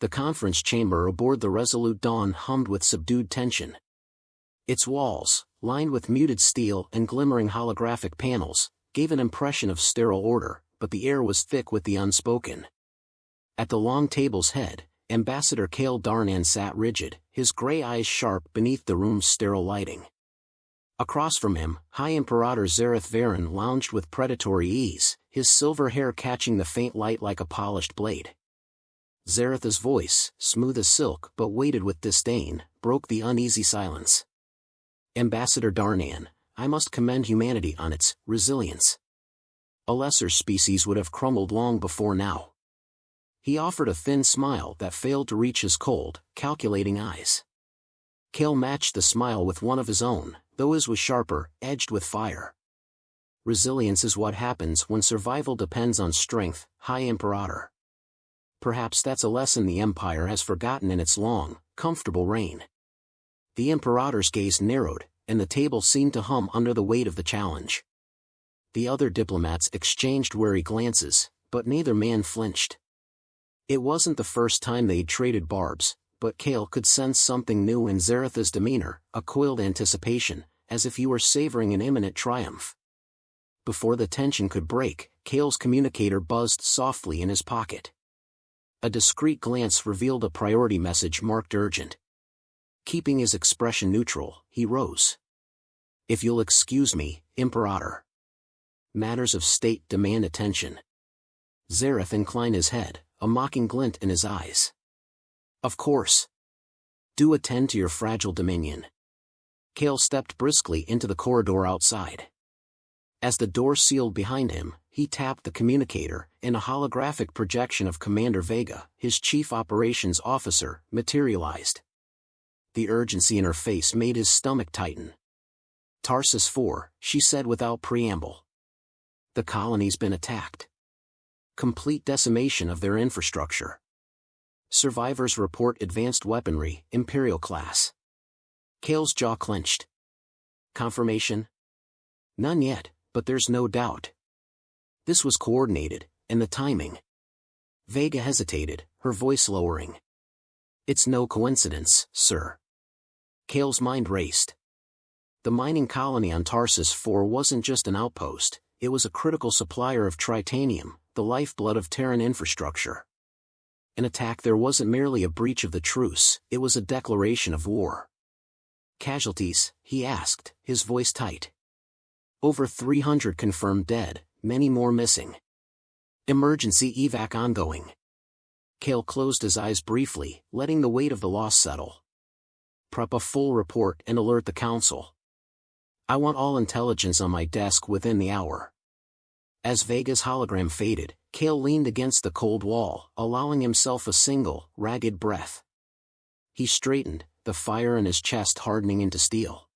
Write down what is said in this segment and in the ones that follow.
The conference chamber aboard the Resolute Dawn hummed with subdued tension. Its walls, lined with muted steel and glimmering holographic panels, gave an impression of sterile order, but the air was thick with the unspoken. At the long table's head, Ambassador Kale Darnan sat rigid, his gray eyes sharp beneath the room's sterile lighting. Across from him, High Imperator Zareth Varen lounged with predatory ease, his silver hair catching the faint light like a polished blade. Zareth's voice, smooth as silk but weighted with disdain, broke the uneasy silence. Ambassador Darnan, I must commend humanity on its resilience. A lesser species would have crumbled long before now. He offered a thin smile that failed to reach his cold, calculating eyes. Kale matched the smile with one of his own, though his was sharper, edged with fire. Resilience is what happens when survival depends on strength, High Imperator. Perhaps that's a lesson the Empire has forgotten in its long, comfortable reign. The Imperator's gaze narrowed, and the table seemed to hum under the weight of the challenge. The other diplomats exchanged wary glances, but neither man flinched. It wasn't the first time they'd traded barbs, but Kale could sense something new in Zareth's demeanor, a coiled anticipation, as if he were savoring an imminent triumph. Before the tension could break, Kale's communicator buzzed softly in his pocket. A discreet glance revealed a priority message marked urgent. Keeping his expression neutral, he rose. If you'll excuse me, Imperator. Matters of state demand attention. Zareth inclined his head, a mocking glint in his eyes. Of course. Do attend to your fragile dominion. Kale stepped briskly into the corridor outside. As the door sealed behind him, he tapped the communicator, and a holographic projection of Commander Vega, his chief operations officer, materialized. The urgency in her face made his stomach tighten. Tarsus 4, she said without preamble. The colony's been attacked. Complete decimation of their infrastructure. Survivors report advanced weaponry, Imperial class. Kale's jaw clenched. Confirmation? None yet, but there's no doubt. This was coordinated, and the timing. Vega hesitated, her voice lowering. It's no coincidence, sir. Kale's mind raced. The mining colony on Tarsus 4 wasn't just an outpost, it was a critical supplier of tritanium, the lifeblood of Terran infrastructure. An attack there wasn't merely a breach of the truce, it was a declaration of war. Casualties, he asked, his voice tight. Over 300 confirmed dead, many more missing. Emergency evac ongoing. Kale closed his eyes briefly, letting the weight of the loss settle. Prep a full report and alert the council. I want all intelligence on my desk within the hour. As Vega's hologram faded, Kale leaned against the cold wall, allowing himself a single, ragged breath. He straightened, the fire in his chest hardening into steel.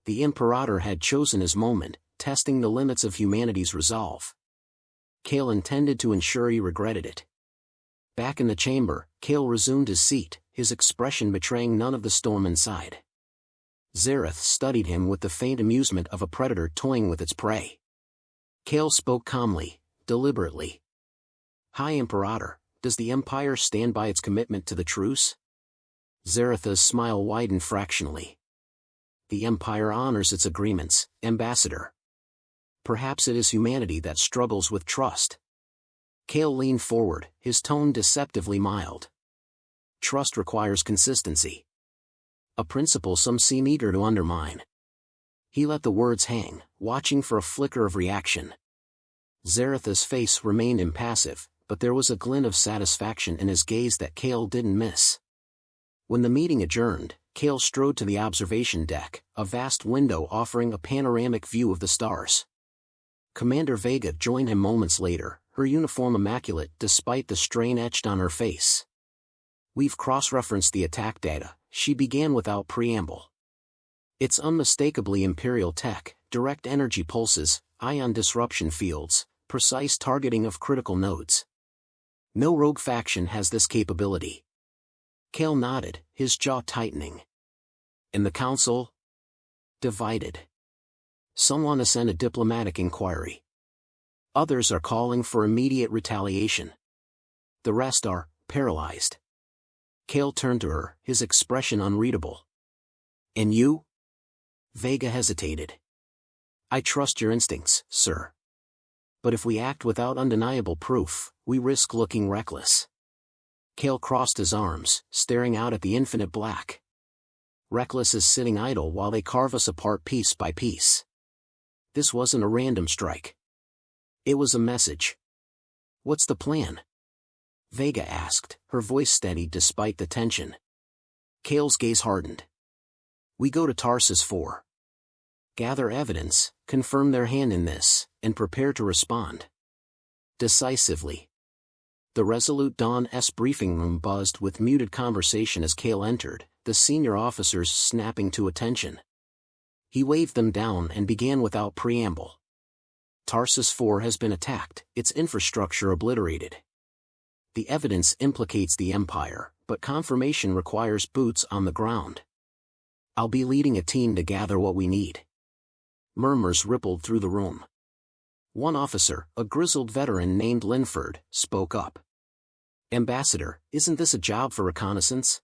The Imperator had chosen his moment, testing the limits of humanity's resolve. Kale intended to ensure he regretted it. Back in the chamber, Kale resumed his seat, his expression betraying none of the storm inside. Zareth studied him with the faint amusement of a predator toying with its prey. Kale spoke calmly, deliberately. High Imperator, does the Empire stand by its commitment to the truce? Zareth's smile widened fractionally. The Empire honors its agreements, Ambassador. Perhaps it is humanity that struggles with trust. Kale leaned forward, his tone deceptively mild. Trust requires consistency. A principle some seem eager to undermine. He let the words hang, watching for a flicker of reaction. Zareth's face remained impassive, but there was a glint of satisfaction in his gaze that Kale didn't miss. When the meeting adjourned, Kale strode to the observation deck, a vast window offering a panoramic view of the stars. Commander Vega joined him moments later, her uniform immaculate despite the strain etched on her face. We've cross-referenced the attack data, she began without preamble. It's unmistakably Imperial tech, direct energy pulses, ion disruption fields, precise targeting of critical nodes. No rogue faction has this capability. Kale nodded, his jaw tightening. And the council? Divided. Some want to send a diplomatic inquiry. Others are calling for immediate retaliation. The rest are paralyzed. Kale turned to her, his expression unreadable. And you? Vega hesitated. I trust your instincts, sir. But if we act without undeniable proof, we risk looking reckless. Kale crossed his arms, staring out at the infinite black. Reckless as sitting idle while they carve us apart piece by piece. This wasn't a random strike. It was a message. What's the plan? Vega asked, her voice steady despite the tension. Kale's gaze hardened. We go to Tarsus 4. Gather evidence, confirm their hand in this, and prepare to respond. Decisively. The Resolute Dawn's briefing room buzzed with muted conversation as Kale entered, the senior officers snapping to attention. He waved them down and began without preamble. Tarsus 4 has been attacked, its infrastructure obliterated. The evidence implicates the Empire, but confirmation requires boots on the ground. I'll be leading a team to gather what we need. Murmurs rippled through the room. One officer, a grizzled veteran named Linford, spoke up. Ambassador, isn't this a job for reconnaissance?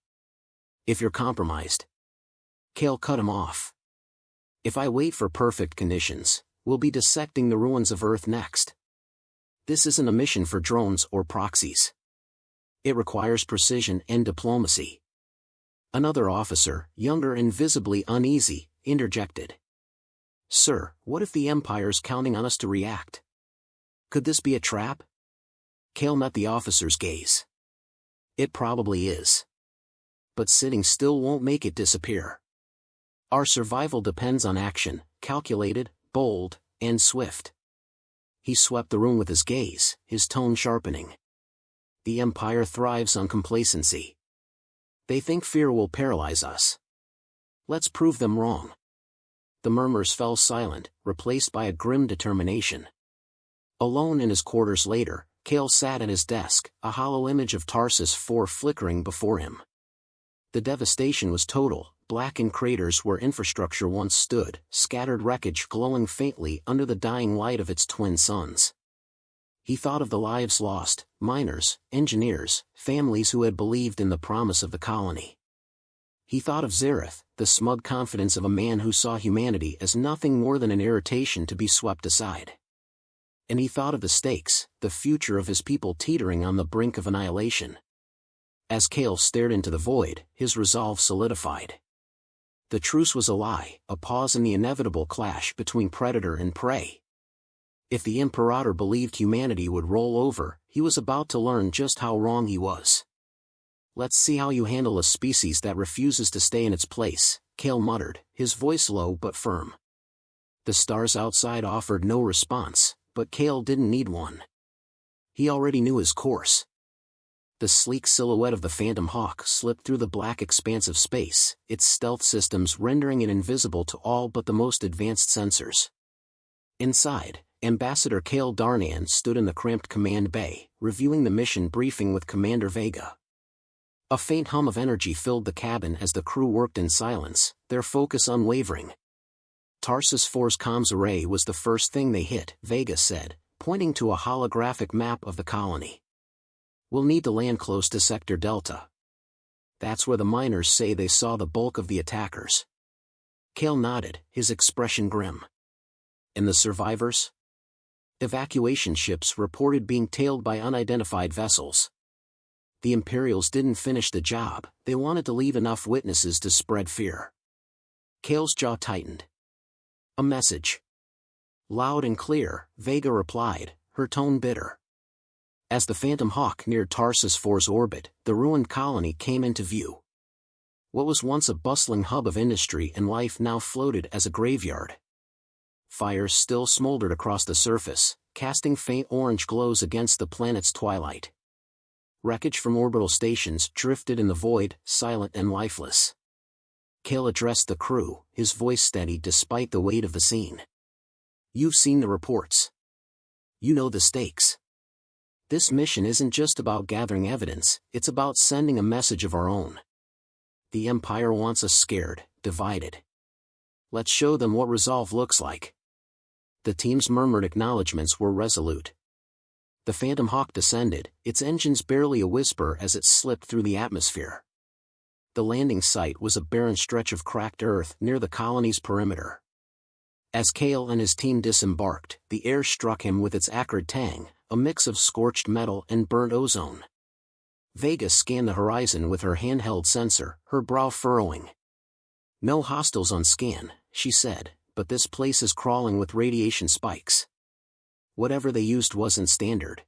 If you're compromised. Kale cut him off. If I wait for perfect conditions, we'll be dissecting the ruins of Earth next. This isn't a mission for drones or proxies. It requires precision and diplomacy. Another officer, younger and visibly uneasy, interjected. Sir, what if the Empire's counting on us to react? Could this be a trap? Kale met the officer's gaze. It probably is. But sitting still won't make it disappear. Our survival depends on action, calculated, bold, and swift. He swept the room with his gaze, his tone sharpening. The Empire thrives on complacency. They think fear will paralyze us. Let's prove them wrong. The murmurs fell silent, replaced by a grim determination. Alone in his quarters later, Kale sat at his desk, a hollow image of Tarsus 4 flickering before him. The devastation was total, blackened craters where infrastructure once stood, scattered wreckage glowing faintly under the dying light of its twin suns. He thought of the lives lost, miners, engineers, families who had believed in the promise of the colony. He thought of Zareth, the smug confidence of a man who saw humanity as nothing more than an irritation to be swept aside. And he thought of the stakes, the future of his people teetering on the brink of annihilation. As Kale stared into the void, his resolve solidified. The truce was a lie, a pause in the inevitable clash between predator and prey. If the Imperator believed humanity would roll over, he was about to learn just how wrong he was. Let's see how you handle a species that refuses to stay in its place, Kale muttered, his voice low but firm. The stars outside offered no response, but Kale didn't need one. He already knew his course. The sleek silhouette of the Phantom Hawk slipped through the black expanse of space, its stealth systems rendering it invisible to all but the most advanced sensors. Inside, Ambassador Kale Darnan stood in the cramped command bay, reviewing the mission briefing with Commander Vega. A faint hum of energy filled the cabin as the crew worked in silence, their focus unwavering. Tarsus 4's comms array was the first thing they hit, Vega said, pointing to a holographic map of the colony. We'll need to land close to Sector Delta. That's where the miners say they saw the bulk of the attackers. Kale nodded, his expression grim. And the survivors? Evacuation ships reported being tailed by unidentified vessels. The Imperials didn't finish the job, they wanted to leave enough witnesses to spread fear. Kale's jaw tightened. A message. Loud and clear, Vega replied, her tone bitter. As the Phantom Hawk neared Tarsus 4's orbit, the ruined colony came into view. What was once a bustling hub of industry and life now floated as a graveyard. Fires still smoldered across the surface, casting faint orange glows against the planet's twilight. Wreckage from orbital stations drifted in the void, silent and lifeless. Kale addressed the crew, his voice steady despite the weight of the scene. You've seen the reports. You know the stakes. This mission isn't just about gathering evidence, it's about sending a message of our own. The Empire wants us scared, divided. Let's show them what resolve looks like. The team's murmured acknowledgments were resolute. The Phantom Hawk descended, its engines barely a whisper as it slipped through the atmosphere. The landing site was a barren stretch of cracked earth near the colony's perimeter. As Kale and his team disembarked, the air struck him with its acrid tang, a mix of scorched metal and burnt ozone. Vega scanned the horizon with her handheld sensor, her brow furrowing. "No hostiles on scan," she said, "but this place is crawling with radiation spikes. Whatever they used wasn't standard."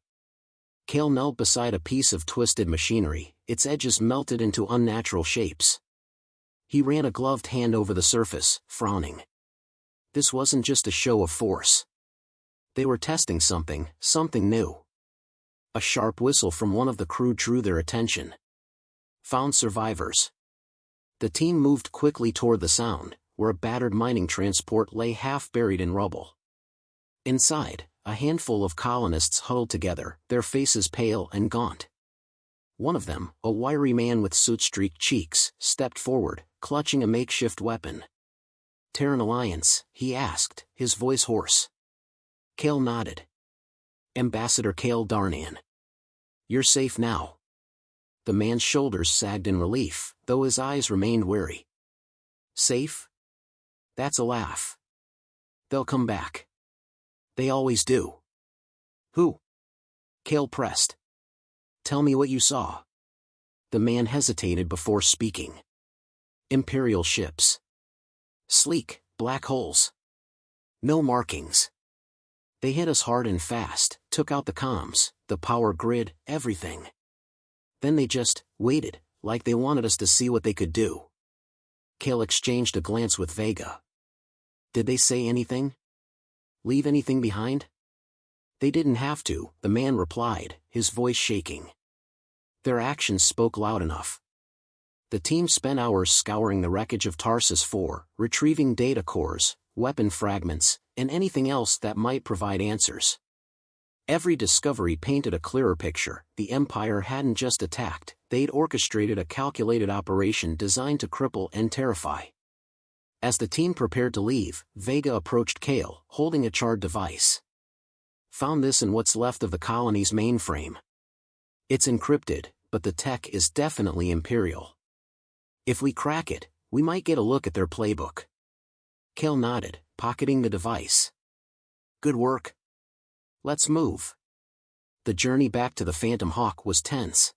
Kale knelt beside a piece of twisted machinery, its edges melted into unnatural shapes. He ran a gloved hand over the surface, frowning. This wasn't just a show of force. They were testing something new. A sharp whistle from one of the crew drew their attention. "Found survivors." The team moved quickly toward the sound, where a battered mining transport lay half buried in rubble. Inside, a handful of colonists huddled together, their faces pale and gaunt. One of them, a wiry man with soot-streaked cheeks, stepped forward, clutching a makeshift weapon. "Terran Alliance?" he asked, his voice hoarse. Kale nodded. "Ambassador Kale Darnan. You're safe now." The man's shoulders sagged in relief, though his eyes remained wary. "Safe? That's a laugh. They'll come back. They always do." "Who?" Kale pressed. "Tell me what you saw." The man hesitated before speaking. "Imperial ships. Sleek, black holes. No markings. They hit us hard and fast, took out the comms, the power grid, everything. Then they just waited, like they wanted us to see what they could do." Kale exchanged a glance with Vega. "Did they say anything? Leave anything behind?" "They didn't have to," the man replied, his voice shaking. "Their actions spoke loud enough. The team spent hours scouring the wreckage of Tarsus 4, retrieving data cores, weapon fragments, and anything else that might provide answers. Every discovery painted a clearer picture. The Empire hadn't just attacked, they'd orchestrated a calculated operation designed to cripple and terrify. As the team prepared to leave, Vega approached Kale, holding a charred device. "Found this in what's left of the colony's mainframe. It's encrypted, but the tech is definitely Imperial. If we crack it, we might get a look at their playbook." Kale nodded, pocketing the device. "Good work. Let's move." The journey back to the Phantom Hawk was tense.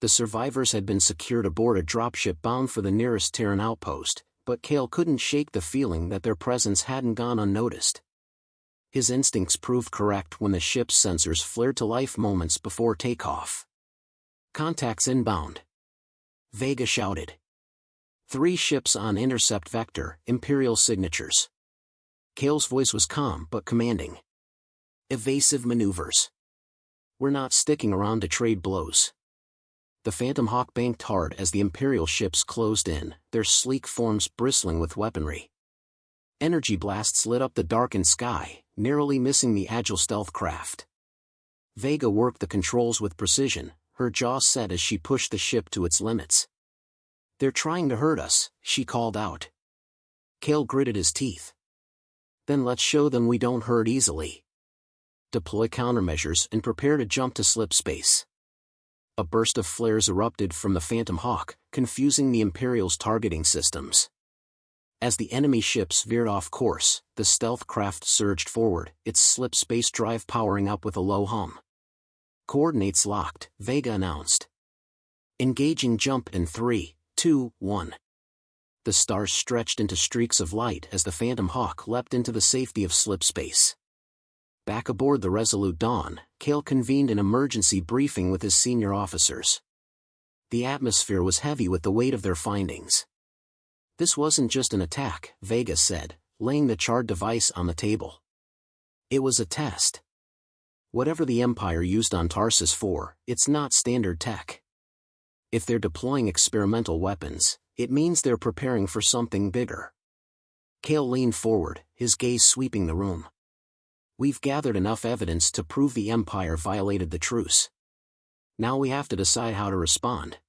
The survivors had been secured aboard a dropship bound for the nearest Terran outpost, but Kale couldn't shake the feeling that their presence hadn't gone unnoticed. His instincts proved correct when the ship's sensors flared to life moments before takeoff. "Contacts inbound," Vega shouted. 3 ships on intercept vector, Imperial signatures. Kale's voice was calm but commanding. "Evasive maneuvers. We're not sticking around to trade blows." The Phantom Hawk banked hard as the Imperial ships closed in, their sleek forms bristling with weaponry. Energy blasts lit up the darkened sky, narrowly missing the agile stealth craft. Vega worked the controls with precision, her jaw set as she pushed the ship to its limits. "They're trying to hurt us," she called out. Kale gritted his teeth. "Then let's show them we don't hurt easily. Deploy countermeasures and prepare to jump to slip space." A burst of flares erupted from the Phantom Hawk, confusing the Imperial's targeting systems. As the enemy ships veered off course, the stealth craft surged forward, its slip space drive powering up with a low hum. "Coordinates locked," Vega announced. "Engaging jump in 3, 2, 1. The stars stretched into streaks of light as the Phantom Hawk leapt into the safety of slip space. Back aboard the Resolute Dawn, Kale convened an emergency briefing with his senior officers. The atmosphere was heavy with the weight of their findings. "This wasn't just an attack," Vega said, laying the charred device on the table. "It was a test. Whatever the Empire used on Tarsus 4, it's not standard tech. If they're deploying experimental weapons, it means they're preparing for something bigger." Kale leaned forward, his gaze sweeping the room. "We've gathered enough evidence to prove the Empire violated the truce. Now we have to decide how to respond."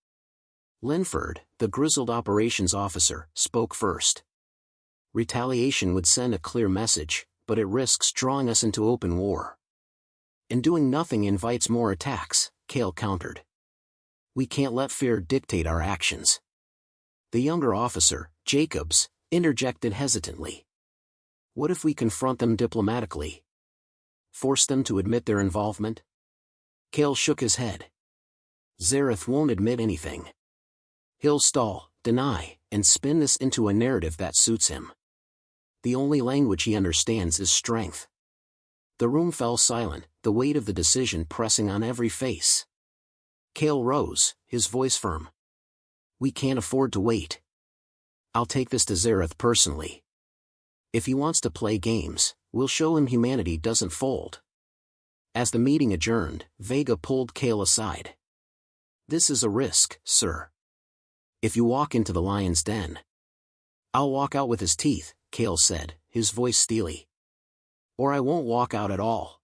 Linford, the grizzled operations officer, spoke first. "Retaliation would send a clear message, but it risks drawing us into open war." "And doing nothing invites more attacks," Kale countered. "We can't let fear dictate our actions." The younger officer, Jacobs, interjected hesitantly. What if we confront them diplomatically? Force them to admit their involvement? Kale shook his head. Zareth won't admit anything. He'll stall, deny, and spin this into a narrative that suits him. The only language he understands is strength. The room fell silent, the weight of the decision pressing on every face. Kale rose, his voice firm. We can't afford to wait. I'll take this to Zareth personally. If he wants to play games, we'll show him humanity doesn't fold. As the meeting adjourned, Vega pulled Kale aside. This is a risk, sir. If you walk into the lion's den. I'll walk out with his teeth, Kale said, his voice steely. Or I won't walk out at all.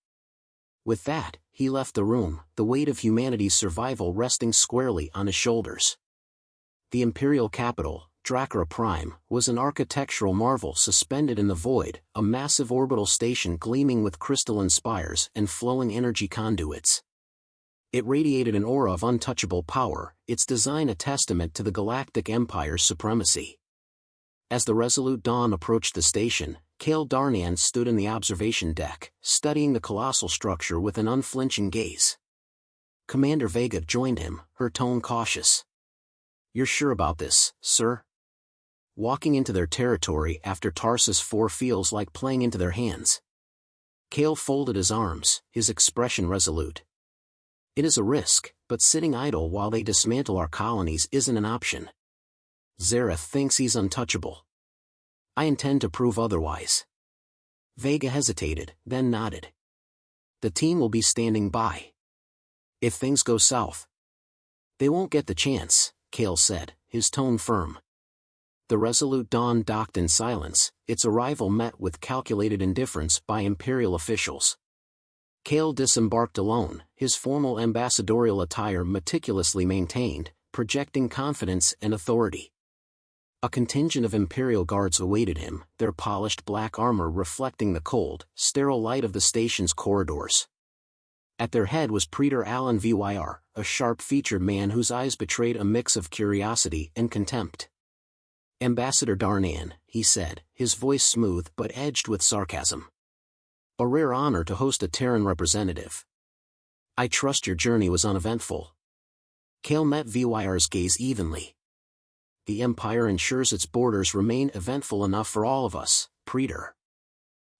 With that, he left the room, the weight of humanity's survival resting squarely on his shoulders. The imperial capital, Drakra Prime, was an architectural marvel suspended in the void, a massive orbital station gleaming with crystalline spires and flowing energy conduits. It radiated an aura of untouchable power, its design a testament to the Galactic Empire's supremacy. As the Resolute Dawn approached the station, Kale Darnan stood in the observation deck, studying the colossal structure with an unflinching gaze. Commander Vega joined him, her tone cautious. You're sure about this, sir? Walking into their territory after Tarsus IV feels like playing into their hands. Kale folded his arms, his expression resolute. It is a risk, but sitting idle while they dismantle our colonies isn't an option. Zareth thinks he's untouchable. I intend to prove otherwise. Vega hesitated, then nodded. The team will be standing by. If things go south. They won't get the chance, Kale said, his tone firm. The Resolute Dawn docked in silence, its arrival met with calculated indifference by Imperial officials. Kale disembarked alone, his formal ambassadorial attire meticulously maintained, projecting confidence and authority. A contingent of Imperial guards awaited him, their polished black armor reflecting the cold, sterile light of the station's corridors. At their head was Praetor Alan Vyr, a sharp-featured man whose eyes betrayed a mix of curiosity and contempt. Ambassador Darnan, he said, his voice smooth but edged with sarcasm. A rare honor to host a Terran representative. I trust your journey was uneventful. Kale met Vyr's gaze evenly. The Empire ensures its borders remain eventful enough for all of us, Praetor.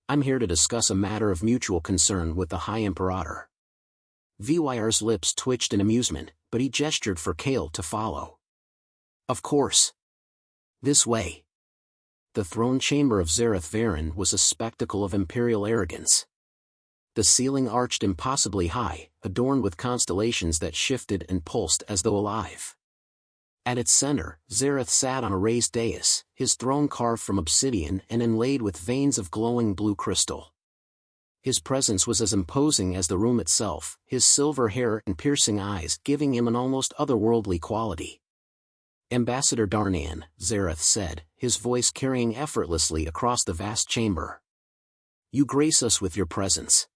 I'm here to discuss a matter of mutual concern with the High Imperator. Vyr's lips twitched in amusement, but he gestured for Kale to follow. Of course. This way. The throne chamber of Zareth Varen was a spectacle of imperial arrogance. The ceiling arched impossibly high, adorned with constellations that shifted and pulsed as though alive. At its center, Zareth sat on a raised dais, his throne carved from obsidian and inlaid with veins of glowing blue crystal. His presence was as imposing as the room itself, his silver hair and piercing eyes giving him an almost otherworldly quality. Ambassador Darnan, Zareth said, his voice carrying effortlessly across the vast chamber. You grace us with your presence.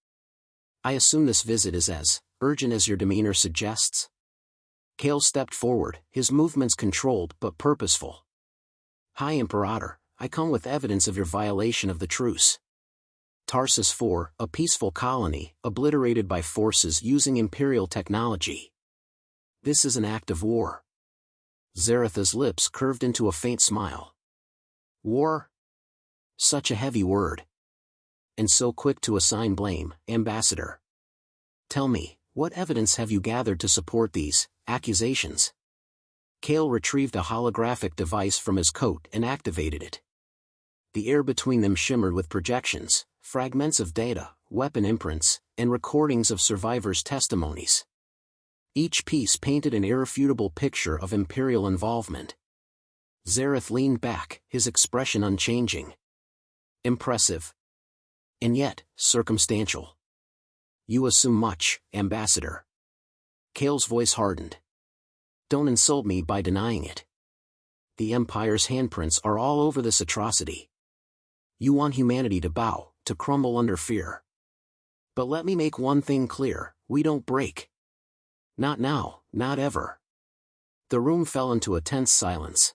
I assume this visit is as urgent as your demeanor suggests? Kale stepped forward, his movements controlled but purposeful. High Imperator, I come with evidence of your violation of the truce. Tarsus IV, a peaceful colony, obliterated by forces using Imperial technology. This is an act of war. Zareth's lips curved into a faint smile. War? Such a heavy word. And so quick to assign blame, Ambassador. Tell me, what evidence have you gathered to support these accusations? Kale retrieved a holographic device from his coat and activated it. The air between them shimmered with projections, fragments of data, weapon imprints, and recordings of survivors' testimonies. Each piece painted an irrefutable picture of Imperial involvement. Zareth leaned back, his expression unchanging. Impressive. And yet, circumstantial. You assume much, Ambassador. Kale's voice hardened. Don't insult me by denying it. The Empire's handprints are all over this atrocity. You want humanity to bow, to crumble under fear. But let me make one thing clear, we don't break. Not now, not ever. The room fell into a tense silence.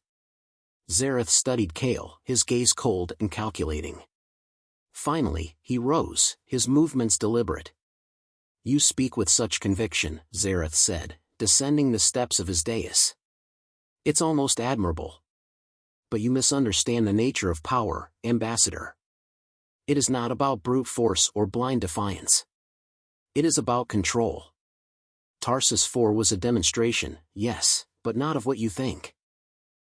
Zareth studied Kale, his gaze cold and calculating. Finally, he rose, his movements deliberate. "You speak with such conviction," Zareth said, descending the steps of his dais. "It's almost admirable. But you misunderstand the nature of power, Ambassador. It is not about brute force or blind defiance. It is about control. Tarsus 4 was a demonstration, yes, but not of what you think."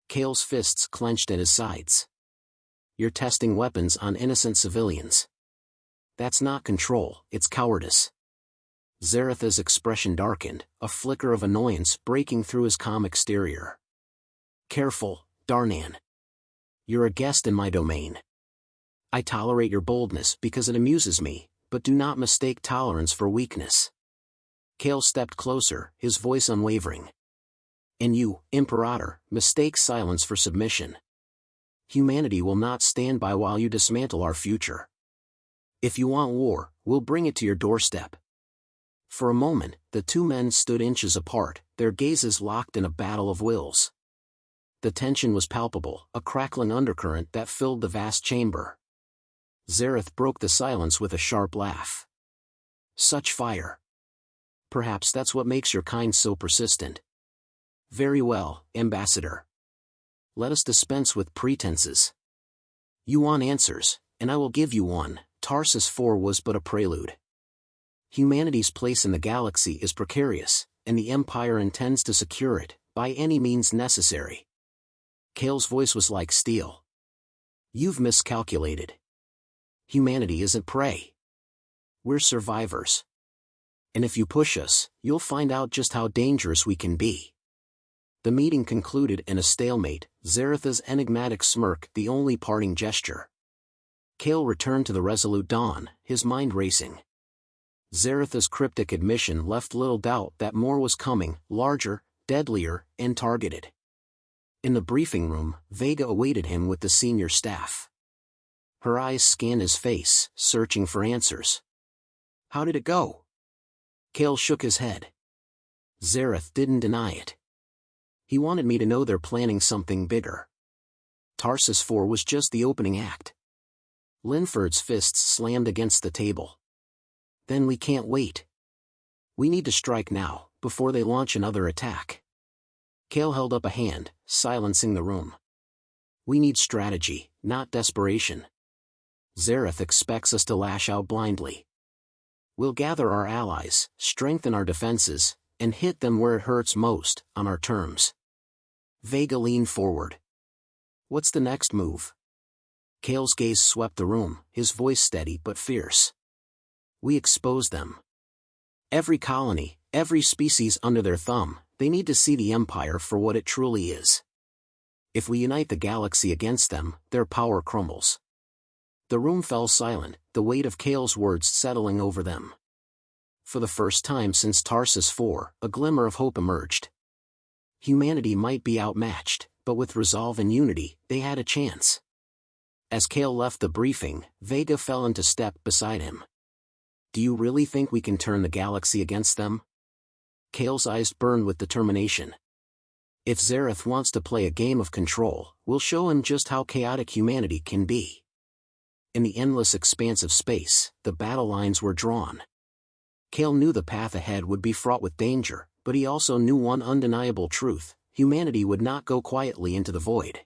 Kale's fists clenched at his sides. "You're testing weapons on innocent civilians. That's not control, it's cowardice." Zareth's expression darkened, a flicker of annoyance breaking through his calm exterior. "Careful, Darnan. You're a guest in my domain. I tolerate your boldness because it amuses me, but do not mistake tolerance for weakness." Kale stepped closer, his voice unwavering. "And you, Imperator, mistake silence for submission. Humanity will not stand by while you dismantle our future. If you want war, we'll bring it to your doorstep." For a moment, the two men stood inches apart, their gazes locked in a battle of wills. The tension was palpable, a crackling undercurrent that filled the vast chamber. Zareth broke the silence with a sharp laugh. "Such fire. Perhaps that's what makes your kind so persistent. Very well, Ambassador. Let us dispense with pretenses. You want answers, and I will give you one. Tarsus 4 was but a prelude. Humanity's place in the galaxy is precarious, and the Empire intends to secure it, by any means necessary." Kale's voice was like steel. "You've miscalculated. Humanity isn't prey. We're survivors. And if you push us, you'll find out just how dangerous we can be." The meeting concluded in a stalemate, Zareth's enigmatic smirk the only parting gesture. Kale returned to the Resolute Dawn, his mind racing. Zareth's cryptic admission left little doubt that more was coming, larger, deadlier, and targeted. In the briefing room, Vega awaited him with the senior staff. Her eyes scanned his face, searching for answers. "How did it go?" Kale shook his head. Zareth didn't deny it. "He wanted me to know they're planning something bigger. Tarsus 4 was just the opening act." Linford's fists slammed against the table. "Then we can't wait. We need to strike now, before they launch another attack." Kale held up a hand, silencing the room. "We need strategy, not desperation. Zareth expects us to lash out blindly. We'll gather our allies, strengthen our defenses, and hit them where it hurts most, on our terms." Vega leaned forward. "What's the next move?" Kale's gaze swept the room, his voice steady but fierce. "We expose them. Every colony, every species under their thumb, they need to see the Empire for what it truly is. If we unite the galaxy against them, their power crumbles." The room fell silent, the weight of Kale's words settling over them. For the first time since Tarsus 4, a glimmer of hope emerged. Humanity might be outmatched, but with resolve and unity, they had a chance. As Kale left the briefing, Vega fell into step beside him. "Do you really think we can turn the galaxy against them?" Kale's eyes burned with determination. "If Zareth wants to play a game of control, we'll show him just how chaotic humanity can be." In the endless expanse of space, the battle lines were drawn. Kale knew the path ahead would be fraught with danger, but he also knew one undeniable truth: humanity would not go quietly into the void.